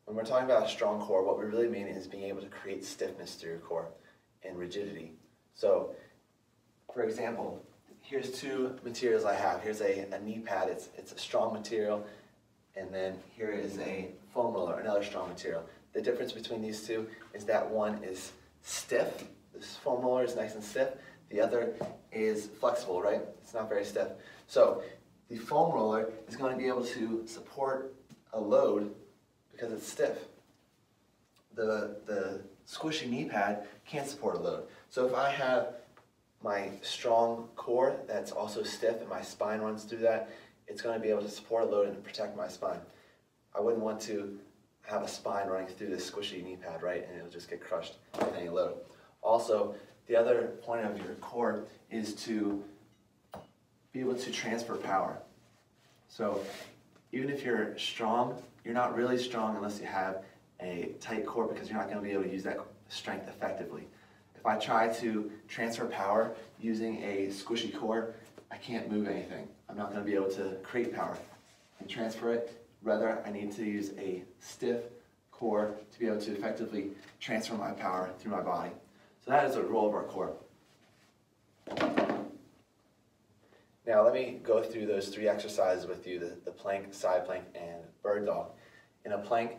when we're talking about a strong core, what we really mean is being able to create stiffness through your core and rigidity. So, for example, here's two materials I have. Here's a knee pad, it's a strong material, and then here is a foam roller, another strong material. The difference between these two is that one is stiff, this foam roller is nice and stiff, the other is flexible, right? It's not very stiff. So the foam roller is going to be able to support a load because it's stiff. The squishy knee pad can't support a load. So if I have my strong core that's also stiff and my spine runs through that, it's going to be able to support a load and protect my spine. I wouldn't want to have a spine running through this squishy knee pad, right? And it'll just get crushed with any load. Also, the other point of your core is to be able to transfer power. So even if you're strong, you're not really strong unless you have a tight core, because you're not going to be able to use that strength effectively. If I try to transfer power using a squishy core, I can't move anything. I'm not going to be able to create power and transfer it. Rather, I need to use a stiff core to be able to effectively transfer my power through my body. So that is the role of our core. Now let me go through those three exercises with you, the plank, side plank, and bird dog. In a plank,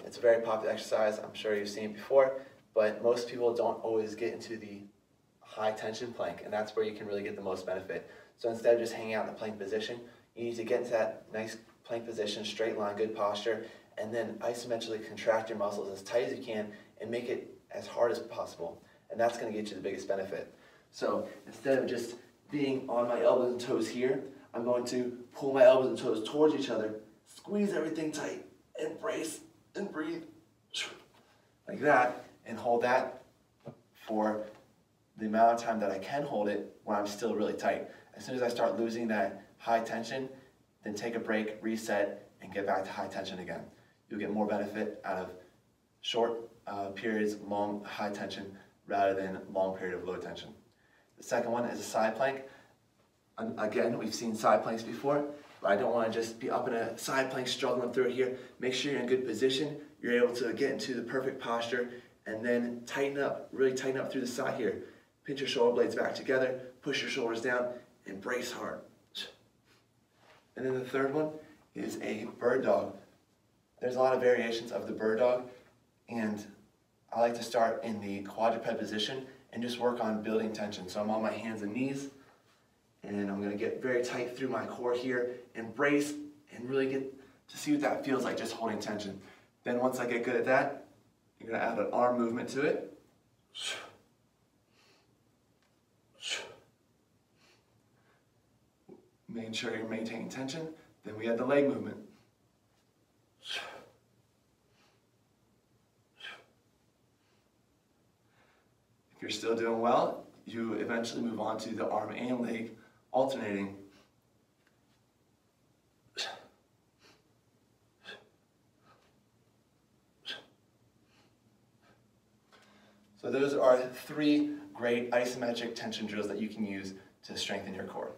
it's a very popular exercise. I'm sure you've seen it before, but most people don't always get into the high tension plank, and that's where you can really get the most benefit. So instead of just hanging out in the plank position, you need to get into that nice plank position, straight line, good posture, and then isometrically contract your muscles as tight as you can and make it as hard as possible. And that's going to get you the biggest benefit. So instead of just being on my elbows and toes here, I'm going to pull my elbows and toes towards each other, squeeze everything tight, and brace and breathe like that, and hold that for the amount of time that I can hold it when I'm still really tight. As soon as I start losing that high tension, then take a break, reset, and get back to high tension again. You'll get more benefit out of short periods, long high tension, rather than long period of low tension. The second one is a side plank. Again, we've seen side planks before, but I don't want to just be up in a side plank struggling through it here. Make sure you're in good position, you're able to get into the perfect posture, and then tighten up, really tighten up through the side here. Pinch your shoulder blades back together, push your shoulders down, and brace hard. And then the third one is a bird dog. There's a lot of variations of the bird dog, and I like to start in the quadruped position and just work on building tension. So I'm on my hands and knees, and I'm going to get very tight through my core here and brace and really get to see what that feels like, just holding tension. Then once I get good at that, you're going to add an arm movement to it. Making sure you're maintaining tension. Then we add the leg movement. If you're still doing well, you eventually move on to the arm and leg alternating. So those are three great isometric tension drills that you can use to strengthen your core.